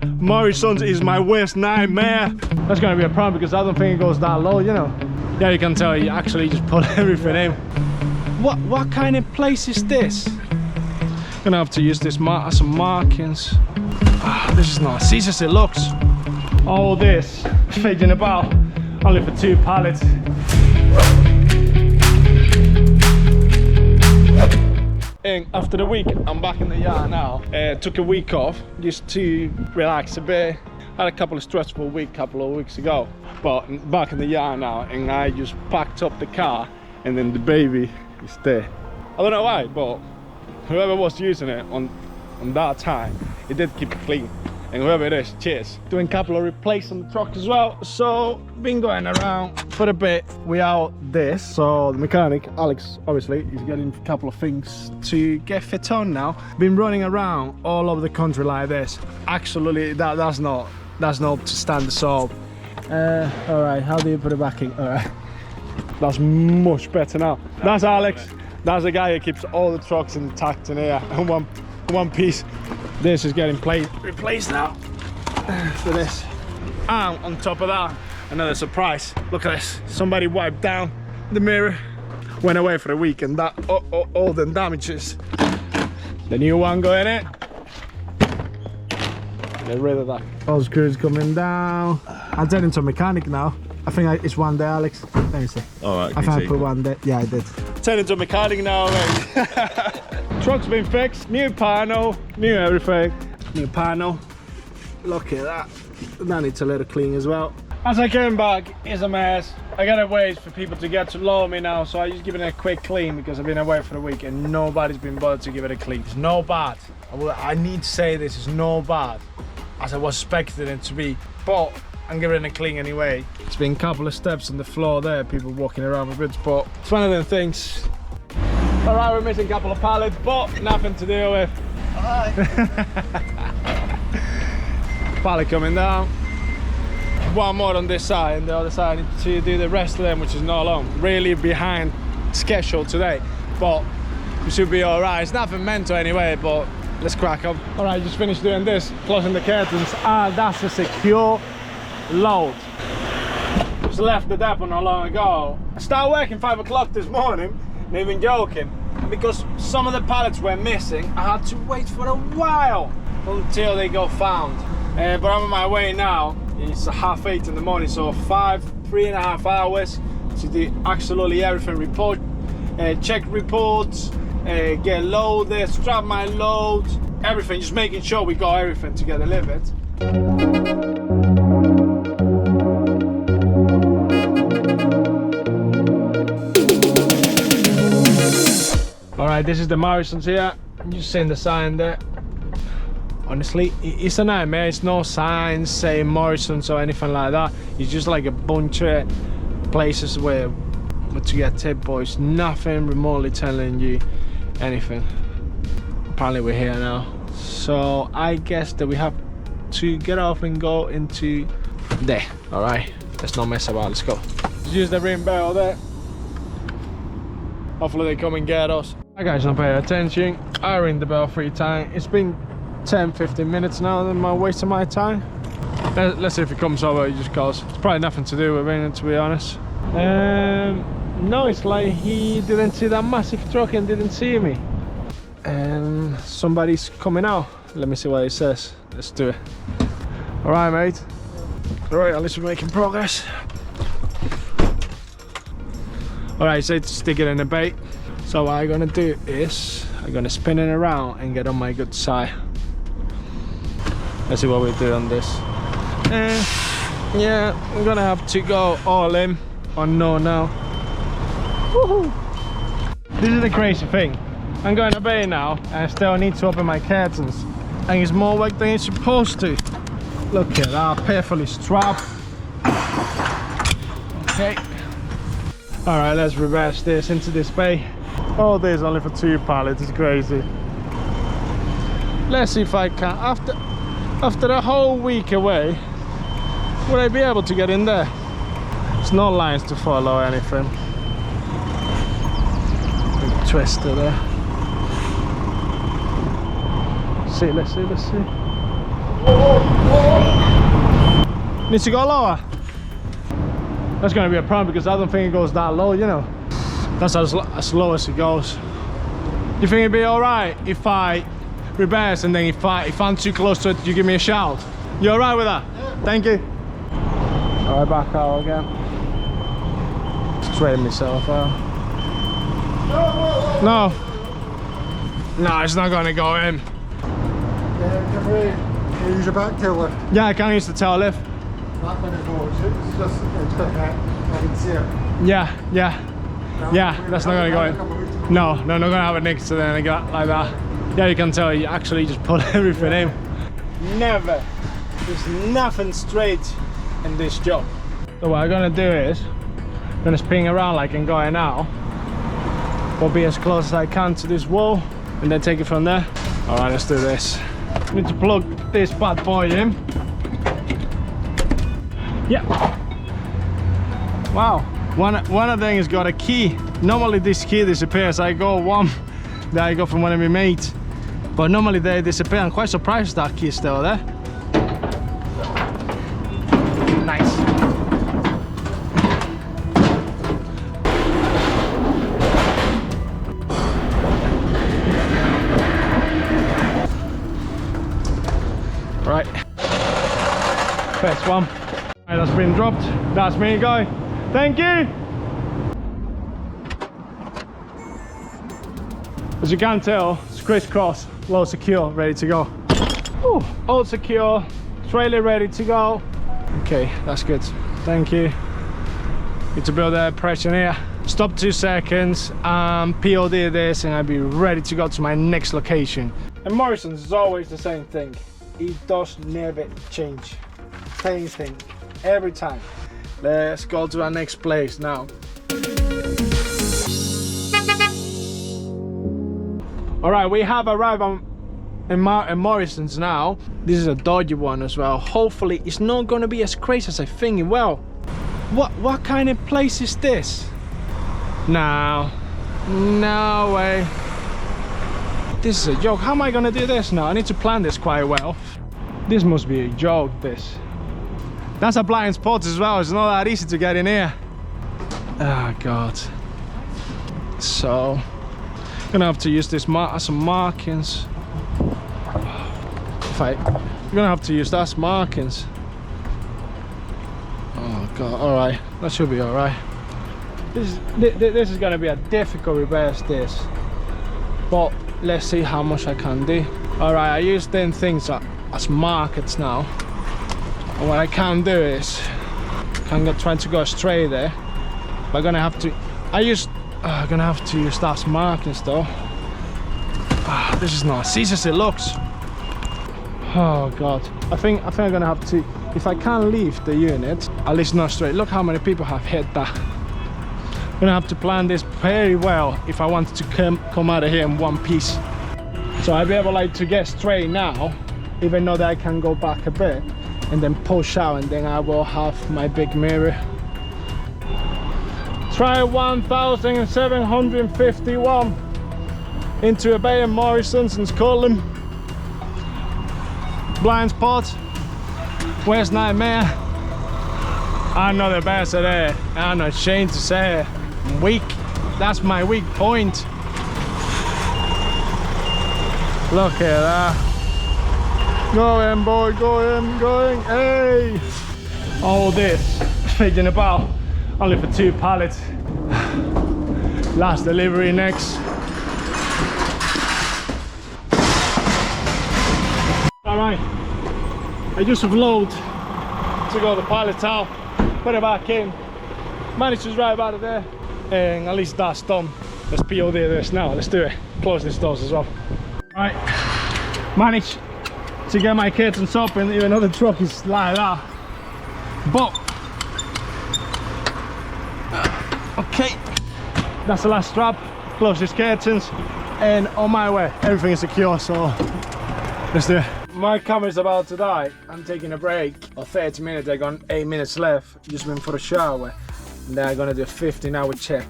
Morrison's is my worst nightmare. That's gonna be a problem because I don't think it goes that low, you know. Yeah, you can tell you actually just put everything in. What kind of place is this? Gonna have to use this as some markings. This is not as easy as it looks. All this figuring about only for 2 pallets. And after the week, I'm back in the yard now. Took a week off just to relax a bit. Had a couple of stressful weeks a couple of weeks ago, but back in the yard now, and I just packed up the car, and then the baby is there. I don't know why, but whoever was using it on that time, it did keep it clean. And whoever it is, cheers. Doing a couple of replays on the truck as well. So been going around for a bit without this. So the mechanic, Alex, obviously, is getting a couple of things to get fit on now. Been running around all over the country like this. Absolutely, that's not up to standard. So, all right, how do you put it back in? All right, that's much better now. That's Alex. That's the guy who keeps all the trucks intact in here in one piece. This is getting replaced now for this. And on top of that, another surprise. Look at this. Somebody wiped down the mirror, went away for a week, and that all the damages. The new one going in. Get rid of that. All screws coming down. I'm turning to a mechanic now. I think it's one there, Alex. Let me see. Alright, I think I put one there. Yeah, I did. Turning to a mechanic now, mate. Truck's been fixed, new panel, new everything. New panel. Look at that. That needs a little clean as well. As I came back, it's a mess. I gotta wait for people to get to load me now, so I just give it a quick clean because I've been away for a week and nobody's been bothered to give it a clean. It's no bad. I need to say this is no bad as I was expecting it to be, but I'm giving it a clean anyway. It's been a couple of steps on the floor there, people walking around with it, but it's one of them things. All right, we're missing a couple of pallets, but nothing to deal with. All right. Pallet coming down. One more on this side, and the other side I need to do the rest of them, which is not long. Really behind schedule today, but we should be all right. It's nothing mental anyway, but let's crack up. All right, just finished doing this, closing the curtains. That's a secure load. Just left the depot not long ago. I started working 5 o'clock this morning, not even joking. And because some of the pallets were missing, I had to wait for a while until they got found. But I'm on my way now. It's 8:30 in the morning, so 3.5 hours to do absolutely everything. Report, check reports, get loaded, strap my loads, everything. Just making sure we got everything to get delivered. Alright, this is the Morrison's here. I'm just seeing the sign there. Honestly, it's a nightmare. It's no signs saying Morrison's or anything like that. It's just like a bunch of places where to get tip, but it's nothing remotely telling you anything. Apparently we're here now. So I guess that we have to get off and go into there. Alright, let's not mess about, let's go. Just use the ring bell there. Hopefully they come and get us. You guys don't pay attention. I ring the bell 3 times. It's been 10-15 minutes now, and I'm wasting my time. Let's see if he comes over. He just goes. It's probably nothing to do with it, to be honest. No, it's like he didn't see that massive truck and didn't see me. And somebody's coming out. Let me see what he says. Let's do it. All right, mate. All right, at least we're making progress. All right, so stick it in the bait. So what I'm gonna do is I'm gonna spin it around and get on my good side. Let's see what we do on this. Yeah, I'm gonna have to go all in on no now. Woohoo! This is the crazy thing. I'm going to bay now and I still need to open my curtains. And it's more work than it's supposed to. Look at that, perfectly strapped. Okay. Alright, let's reverse this into this bay. All this only for 2 pallets, it's crazy. Let's see if I can, after a whole week away, would I be able to get in there? There's no lines to follow or anything. Big twister there. Let's see. Needs to go lower. That's gonna be a problem because I don't think it goes that low, you know. That's as low as it goes. You think it'd be alright if I reverse and then if I'm too close to it, you give me a shout? You alright with that? Yeah. Thank you. Alright, back out again. Straighten myself out. No. No, it's not gonna go in. Can we use your back tail lift? Yeah, I can use the tail lift. Not when it goes, it's just, I can see it. Yeah, yeah. No, yeah, that's not gonna go in. No, not gonna have it next to then I got like that. Yeah, you can tell you actually just put everything in. Never. There's nothing straight in this job. So what I'm gonna do is, I'm gonna spin around like I'm going now. We'll be as close as I can to this wall and then take it from there. Alright, let's do this. Need to plug this bad boy in. Yeah. Wow. One of them has got a key. Normally this key disappears. I got one that I got from one of my mates. But normally they disappear. I'm quite surprised that key is still there. Nice. Right. First one. Right, that's been dropped. That's me, guy. Thank you. As you can tell, it's crisscross, low secure, ready to go. Ooh, all secure, trailer ready to go. Okay, that's good. Thank you. Need to build air pressure here. Stop 2 seconds, POD this, and I'll be ready to go to my next location. And Morrison's is always the same thing. It does never change. Same thing, every time. Let's go to our next place now. All right, we have arrived in Morrison's now. This is a dodgy one as well. Hopefully it's not gonna be as crazy as I think. Well, what kind of place is this? No way. This is a joke. How am I gonna do this now? I need to plan this quite well. This must be a joke, this. That's a blind spot as well. It's not that easy to get in here. Oh God. So I'm gonna have to use this as some markings. I'm gonna have to use that as markings. Oh God. All right, that should be all right. This is gonna be a difficult reverse, this, but let's see how much I can do. All right, I use them things as markers now. And what I can do is I'm trying to go straight there, but I'm gonna have to use that markings though. This is not as easy as it looks. Oh God, I think I'm gonna have to, if I can't leave the unit, at least not straight. Look how many people have hit that. I'm gonna have to plan this very well if I want to come out of here in one piece. So I'll be able to get straight now, even though that I can go back a bit and then push out, and then I will have my big mirror. Try 1751 into a bay in Morrison's in Scotland. Blind spot. Where's Nightmare? I know the best at it. I'm not ashamed to say it. I'm weak. That's my weak point. Look at that. Go in, boy, going, hey! All this feeding about only for 2 pallets. Last delivery next. Alright, I just offload to go the pallets out, put it back in, managed to drive out of there, and at least that's done. Let's POD this now, let's do it. Close this doors as well. Alright, managed to get my curtains open, even though the truck is like that. But okay, that's the last strap. Close these curtains, and on my way, everything is secure, so let's do it. My camera's about to die. I'm taking a break of 30 minutes. I got 8 minutes left. Just went for a shower, and then I'm gonna do a 15-hour check.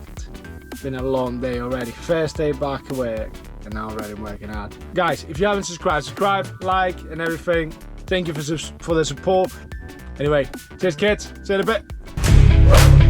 Been a long day already. First day back at work, and now already working hard. Guys, if you haven't subscribed, subscribe, like, and everything. Thank you for the support. Anyway, cheers kids, see you in a bit.